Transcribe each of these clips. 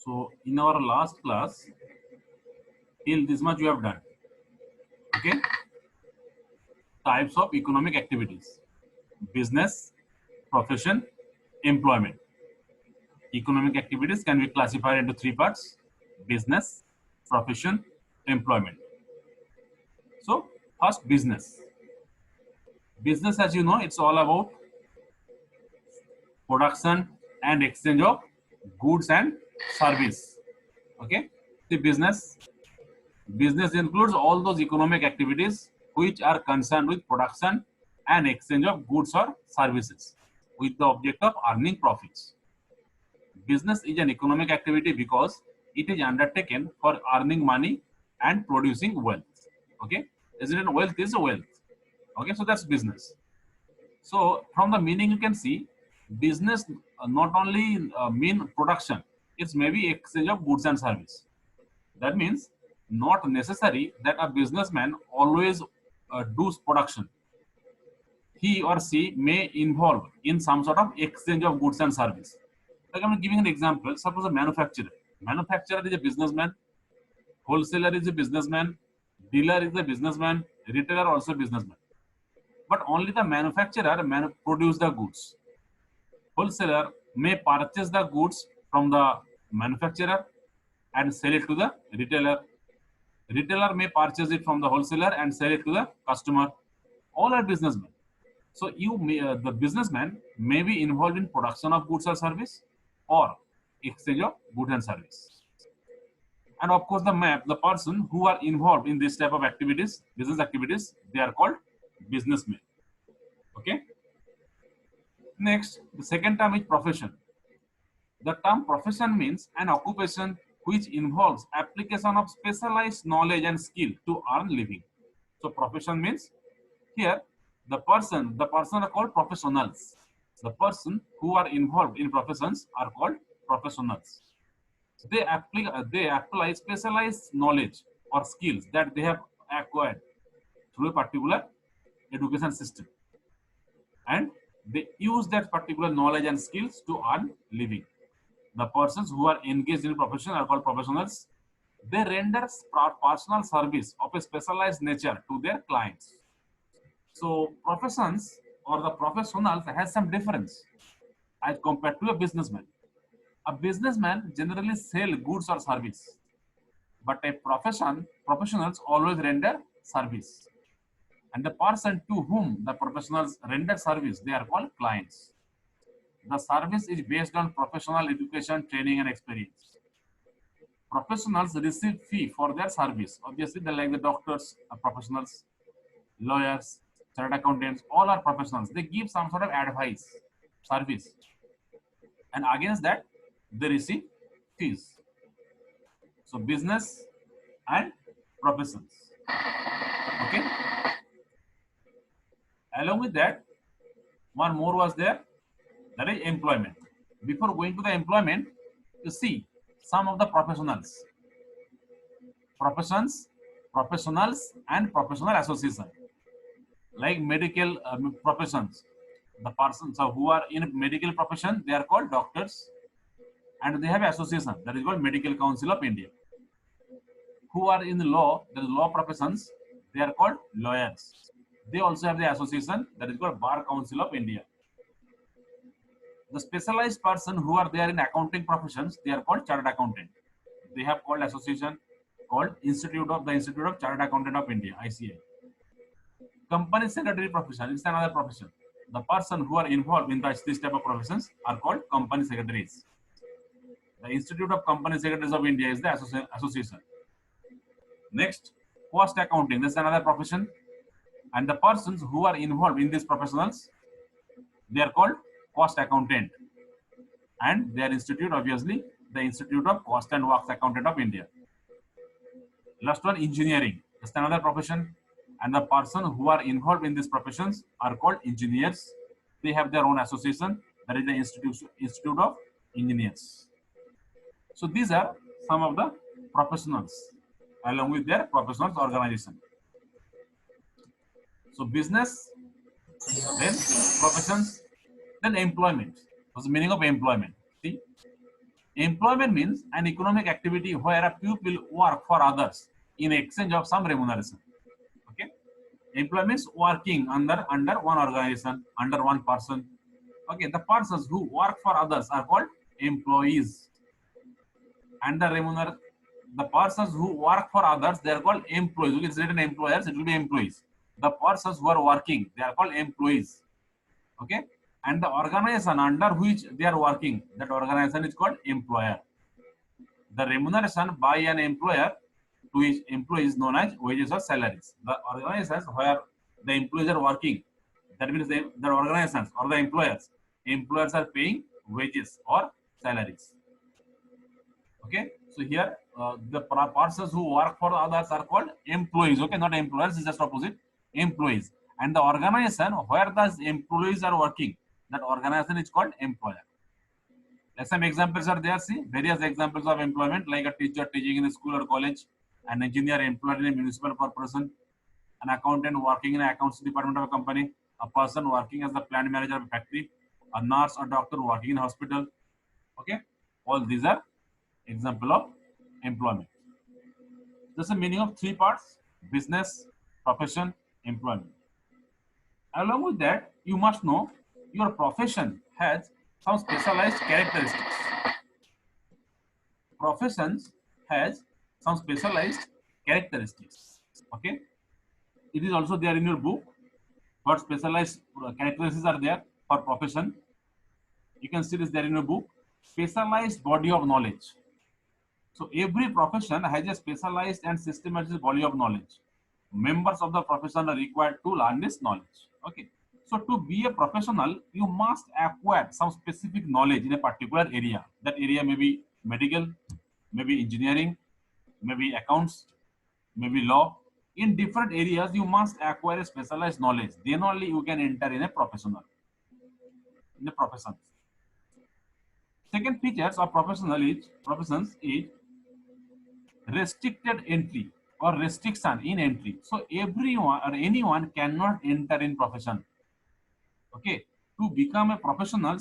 So in our last class, till this much we have done. Okay, types of economic activities: business, profession, employment. Economic activities can be classified into three parts: business, profession, employment. So first, business. Business, as you know, it's all about production and exchange of goods and service. Okay, the business includes all those economic activities which are concerned with production and exchange of goods or services with the object of earning profits. Business is an economic activity because it is undertaken for earning money and producing wealth. Okay, isn't it? Wealth is a wealth. Okay, so that's business. So from the meaning you can see, business not only mean production, it's maybe exchange of goods and service. That means not necessary that a businessman always does production. He or she may involve in some sort of exchange of goods and service. Like I'm giving an example. Suppose a manufacturer. Manufacturer is a businessman. Wholesaler is a businessman. Dealer is a businessman. Retailer also a businessman. But only the manufacturer produce the goods. Wholesaler may purchase the goods from the manufacturer and sell it to the retailer. Retailer may purchase it from the wholesaler and sell it to the customer. All are businessmen. So the businessman may be involved in production of goods or service or exchange of goods and service. And of course, the person who are involved in this type of activities, business activities, they are called businessmen. Okay. Next, the second term is profession. The term profession means an occupation which involves application of specialized knowledge and skill to earn living. So profession means here the person are called professionals. The person who are involved in professions are called professionals. They apply specialized knowledge or skills that they have acquired through a particular education system, and they use that particular knowledge and skills to earn living. The persons who are engaged in profession are called professionals. They render personal service of a specialized nature to their clients. So professions or the professionals has some difference as compared to a businessman. A businessman generally sell goods or service, but a professionals always render service. And the person to whom the professionals render service, they are called clients. The service is based on professional education, training, and experience. Professionals receive fee for their service. Obviously, they like the doctors are professionals, lawyers, chartered accountants, all are professionals. They give some sort of advice, service, and against that, they receive fees. So business and professions. Okay. Along with that, one more was there, that is employment. Before going to the employment, you see some of the professionals, professionals and professional association, like medical professions. The persons who are in medical profession, they are called doctors, and they have association that is called Medical Council of India. Who are in the law, the law professions, they are called lawyers. They also have the association that is called Bar Council of India. The specialized person who are there in accounting professions, they are called chartered accountant. They have called association called Institute of Chartered Accountant of India, ICI. Company secretary profession is another profession. The person who are involved in this type of professions are called company secretaries. The Institute of Company Secretaries of India is the association. Next, cost accounting, that's another profession. And the persons who are involved in these professionals, they are called cost accountant. And their institute, obviously, the Institute of Cost and Works Accountant of India. Last one, engineering. That's another profession. And the person who are involved in these professions are called engineers. They have their own association, that is the Institute of Engineers. So these are some of the professionals along with their professionals organization. So business, then professions, then employment. What's the meaning of employment? See, Employment means an economic activity where a pupil work for others in exchange of some remuneration. Okay. Employment means working under one organization, under one person. Okay. The persons who work for others are called employees. And the persons who work for others, they are called employees. It's written employers, it will be employees. The persons who are working, they are called employees. Okay. And the organization under which they are working, that organization is called employer. The remuneration by an employer to his employees is known as wages or salaries. The organizations where the employees are working, that means the organizations or the employers are paying wages or salaries. Okay, so here the persons who work for others are called employees. Okay, not employers, it's just opposite, employees. And the organization where the employees are working, that organization is called employer. Some examples are there. See, various examples of employment, like a teacher teaching in a school or college, an engineer employed in a municipal corporation, an accountant working in an accounts department of a company, a person working as the plant manager of a factory, a nurse or doctor working in a hospital. Okay, all these are example of employment. This is the meaning of three parts: business, profession, employment. Along with that, you must know your profession has some specialized characteristics. Professions has some specialized characteristics. Okay, it is also there in your book. What specialized characteristics are there for profession? You can see this there in your book. Specialized body of knowledge. So every profession has a specialized and systematic body of knowledge. Members of the profession are required to learn this knowledge. Okay. So to be a professional, you must acquire some specific knowledge in a particular area. That area may be medical, maybe engineering, maybe accounts, maybe law. In different areas, you must acquire a specialized knowledge. Then only you can enter in a profession. Second features of professions is restricted entry or restriction in entry. So everyone or anyone cannot enter in profession. Okay, to become a professional,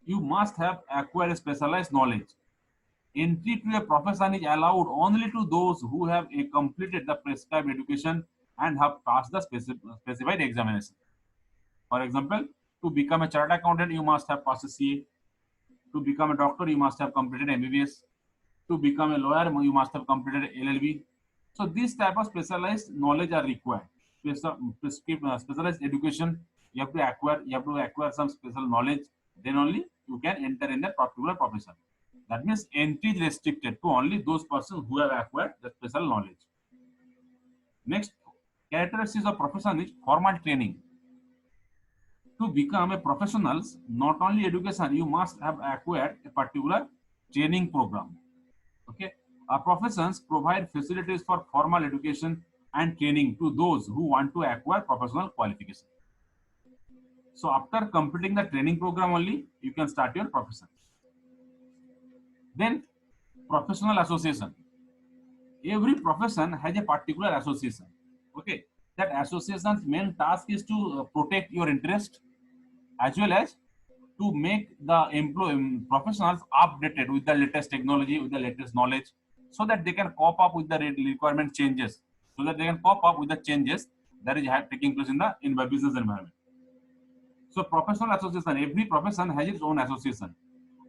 you must have acquired a specialized knowledge. Entry to a profession is allowed only to those who have completed the prescribed education and have passed the specified examination. For example, to become a chartered accountant, you must have passed a CA. To become a doctor, you must have completed MBBS. To become a lawyer, you must have completed LLB. So this type of specialized knowledge are required. Specialized education, you have to acquire some special knowledge. Then only you can enter in that particular profession. That means entry is restricted to only those persons who have acquired the special knowledge. Next, characteristics of profession is formal training. To become a professional, not only education, you must have acquired a particular training program. Okay, our professions provide facilities for formal education and training to those who want to acquire professional qualification. So after completing the training program only, you can start your profession. Then professional association. Every profession has a particular association. Okay, that association's main task is to protect your interest as well as to make the professionals updated with the latest technology, with the latest knowledge, so that they can cope up with the requirement changes, so that they can cope up with the changes that is taking place in the business environment. So professional association, every profession has its own association.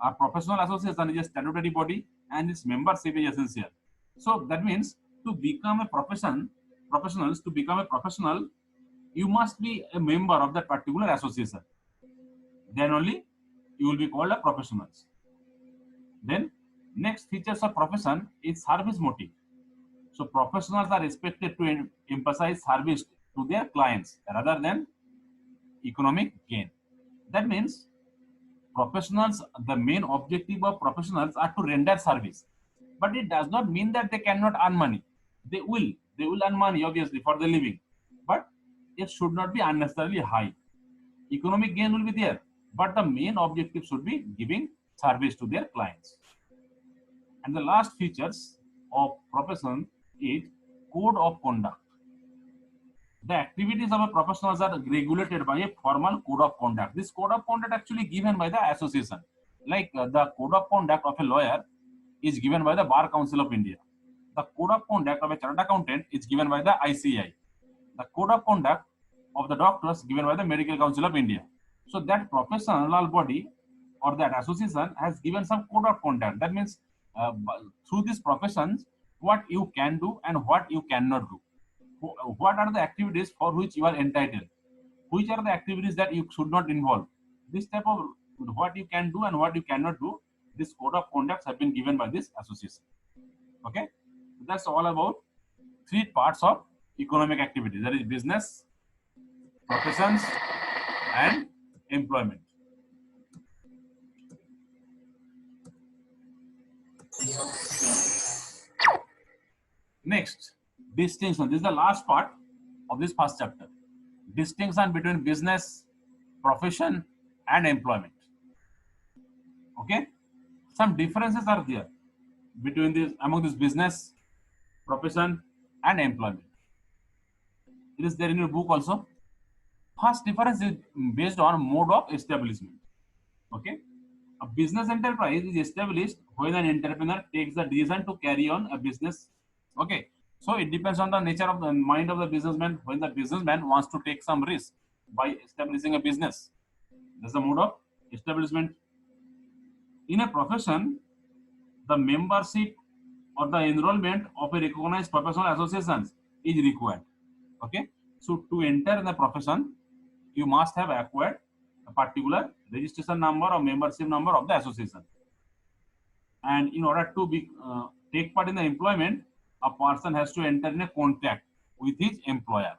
A professional association is a statutory body and its membership is essential. So that means to become a to become a professional, you must be a member of that particular association. Then only you will be called a professional. Then next features of profession is service motive. So professionals are expected to emphasize service to their clients rather than economic gain. That means professionals, the main objective of professionals are to render service. But it does not mean that they cannot earn money. They will earn money obviously for the living, but it should not be unnecessarily high. Economic gain will be there, but the main objective should be giving service to their clients. And the last features of profession is code of conduct. The activities of a professionals are regulated by a formal code of conduct. This code of conduct actually given by the association. Like the code of conduct of a lawyer is given by the Bar Council of India. The code of conduct of a chartered accountant is given by the ICAI. The code of conduct of the doctors given by the Medical Council of India. So that professional body or that association has given some code of conduct. That means through these professions, what you can do and what you cannot do. What are the activities for which you are entitled? Which are the activities that you should not involve? This type of what you can do and what you cannot do. This code of conducts have been given by this association. Okay, that's all about three parts of economic activity. That is business, professions, and employment. Next, distinction. This is the last part of this first chapter. Distinction between business, profession, and employment. Okay, some differences are there between this among this business, profession, and employment. It is there in your book also. First difference is based on mode of establishment. Okay, a business enterprise is established when an entrepreneur takes the decision to carry on a business. Okay, so it depends on the nature of the mind of the businessman. When the businessman wants to take some risk by establishing a business, that's the mode of establishment. In a profession, the membership or the enrollment of a recognized professional association is required. Okay, so to enter in the profession, you must have acquired a particular registration number or membership number of the association. And in order to take part in the employment, a person has to enter in a contract with his employer.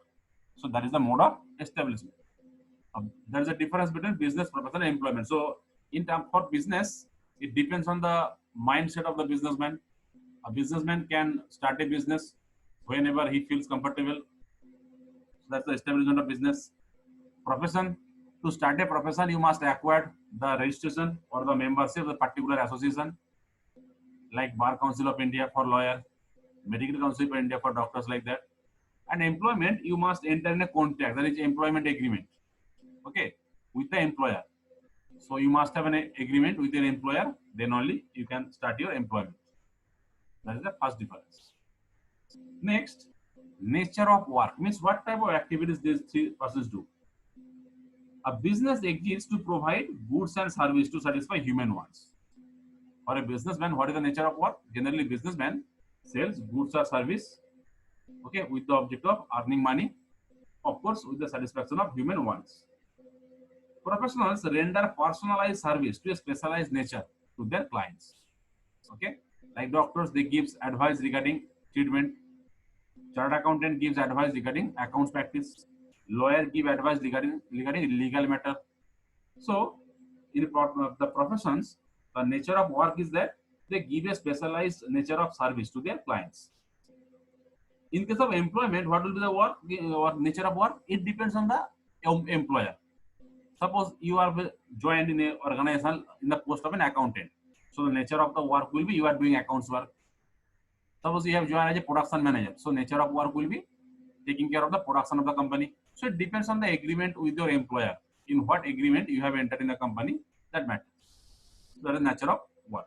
So that is the mode of establishment. There is a difference between business, profession, and employment. So in terms for business, it depends on the mindset of the businessman. A businessman can start a business whenever he feels comfortable. So that's the establishment of business. Profession, to start a profession, you must acquire the registration or the membership of the particular association, like Bar Council of India for lawyers, Medical Council of India for doctors, like that. And employment, you must enter in a contract, that is employment agreement, okay, with the employer. So you must have an agreement with your employer, then only you can start your employment. That is the first difference. Next, nature of work means what type of activities these three persons do. A business exists to provide goods and service to satisfy human wants. For a businessman, what is the nature of work? Generally, businessman sells goods or service, okay, with the object of earning money, of course, with the satisfaction of human wants. Professionals render personalized service to a specialized nature to their clients. Okay, like doctors, they give advice regarding treatment. Chartered accountant gives advice regarding accounts practice. Lawyer give advice regarding legal matter. So, in the professions, the nature of work is that they give a specialized nature of service to their clients. In case of employment, what will be the work or nature of work? It depends on the employer. Suppose you are joined in a organization in the post of an accountant. So the nature of the work will be you are doing accounts work. Suppose you have joined as a production manager. So nature of work will be taking care of the production of the company. So it depends on the agreement with your employer. In what agreement you have entered in the company, that matters. That is nature of work.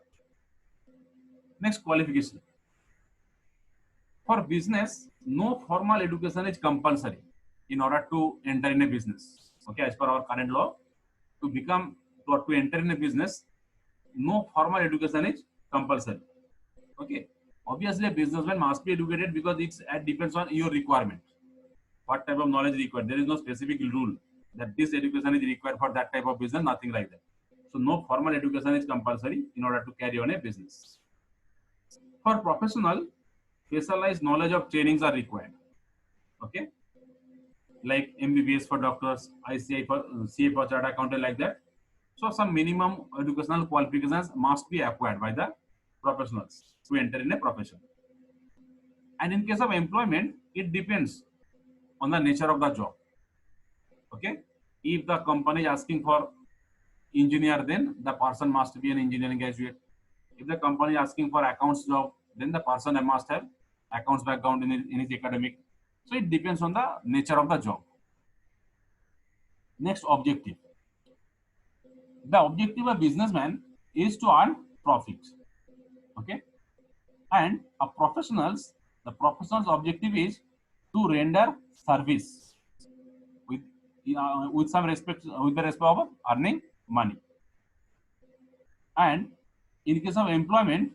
Next, qualification. For business, no formal education is compulsory in order to enter in a business. Okay, as per our current law, to become or to enter in a business, no formal education is compulsory. Okay, obviously a businessman must be educated because it depends on your requirement. What type of knowledge is required? There is no specific rule that this education is required for that type of business. Nothing like that. So no formal education is compulsory in order to carry on a business. For professional, specialized knowledge of trainings are required. Okay, like MBBS for doctors, ICI for CA for chartered accountant, like that. So some minimum educational qualifications must be acquired by the professionals to enter in a profession. And in case of employment, it depends on the nature of the job. Okay, if the company is asking for engineer, then the person must be an engineering graduate. If the company is asking for accounts job, then the person must have accounts background in his academic. So it depends on the nature of the job. Next, objective. The objective of businessman is to earn profit. Okay, and the professional's objective is to render service with with some respect, with the respect of earning money. And in case of employment,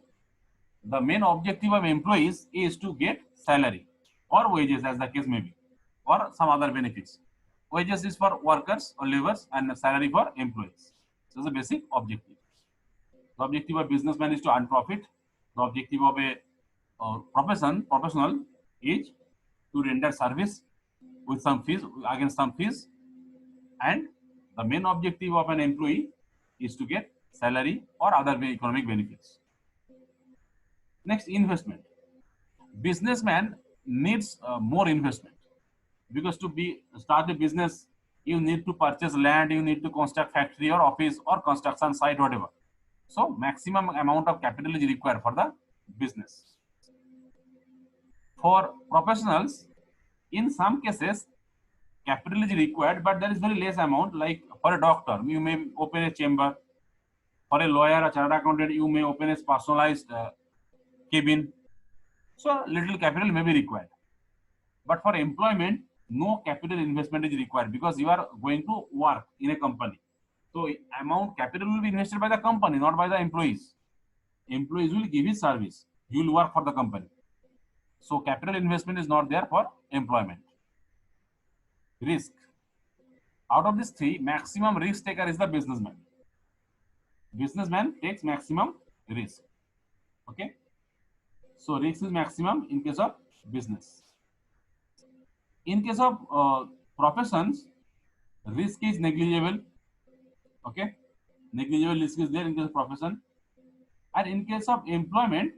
the main objective of employees is to get salary or wages, as the case may be, or some other benefits. Wages is for workers or laborers, and salary for employees. This is the basic objective. The objective of businessman is to earn profit. The objective of a professional is to render service with some fees, against some fees, and the main objective of an employee is to get salary or other economic benefits. Next, investment. Businessman needs more investment, because to be start a business, you need to purchase land, you need to construct factory or office or construction site, whatever. So maximum amount of capital is required for the business. For professionals, in some cases capital is required, but there is very less amount. Like for a doctor, you may open a chamber. For a lawyer, a chartered accountant, you may open a personalized cabin. So little capital may be required. But for employment, no capital investment is required, because you are going to work in a company. So amount capital will be invested by the company, not by the employees. Employees will give his service. You will work for the company. So capital investment is not there for employment. Risk. Out of these three, maximum risk taker is the businessman. Businessman takes maximum risk. Okay. So risk is maximum in case of business. In case of professions, risk is negligible. Okay, negligible risk is there in case of profession. And in case of employment,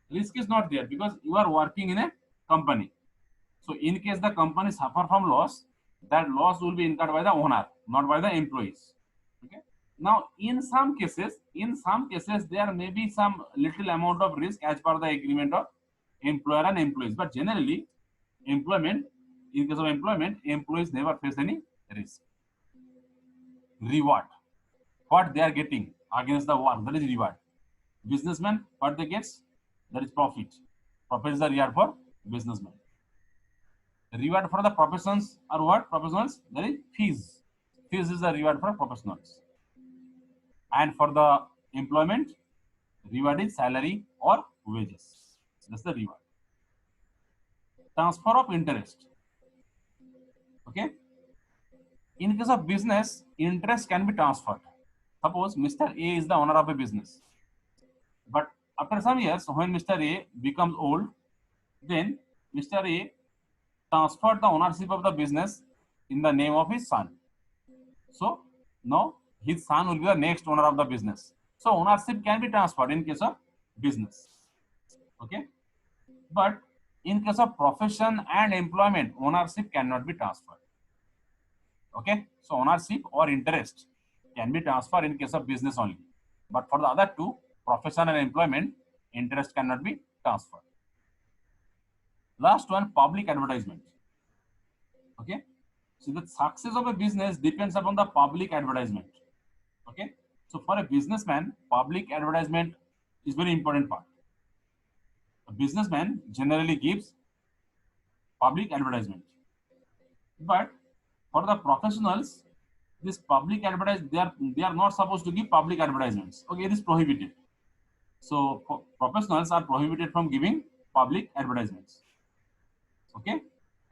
risk is not there, because you are working in a company. So in case the company suffer from loss, that loss will be incurred by the owner, not by the employees. Okay. Now, in some cases, there may be some little amount of risk as per the agreement of employer and employees. But generally, in case of employment, employees never face any risk. Reward. What they are getting against the work, that is reward. Businessman, what they get, that is profit. Profit is the reward for businessman. Reward for the professions are what? Professionals, that is fees. Fees is the reward for professionals. And for the employment, reward is salary or wages. That's the reward. Transfer of interest. Okay. In case of business, interest can be transferred. Suppose Mr. A is the owner of a business, but after some years, when Mr. A becomes old, then Mr. A transferred the ownership of the business in the name of his son. So now his son will be the next owner of the business. So ownership can be transferred in case of business. Okay. But in case of profession and employment, ownership cannot be transferred. Okay. So ownership or interest can be transferred in case of business only. But for the other two, profession and employment, interest cannot be transferred. Last one, public advertisement. Okay. So the success of a business depends upon the public advertisement. Okay. So for a businessman, public advertisement is very important part. A businessman generally gives public advertisement. But for the professionals, this public advertisement, they are not supposed to give public advertisements. Okay, it is prohibited. So professionals are prohibited from giving public advertisements. Okay.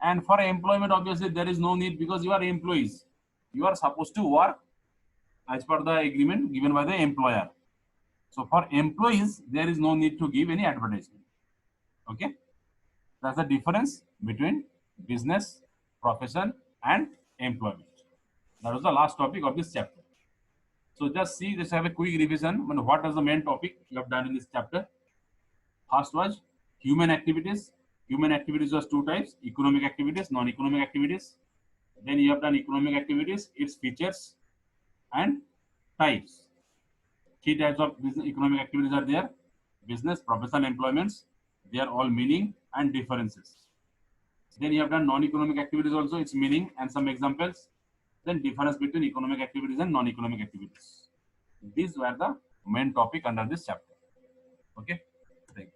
And for employment, obviously there is no need, because you are employees. You are supposed to work as per the agreement given by the employer. So for employees, there is no need to give any advertisement. Okay. That's the difference between business, profession, and employment. That was the last topic of this chapter. So just see, just have a quick revision. What is the main topic you have done in this chapter? First was human activities. Human activities was two types: economic activities, non-economic activities. Then you have done economic activities, its features and types. Three types of business economic activities are there: business, profession, employments. They are all meaning and differences. Then you have done non-economic activities also, its meaning and some examples. Then difference between economic activities and non-economic activities. These were the main topic under this chapter. Okay. Thank you.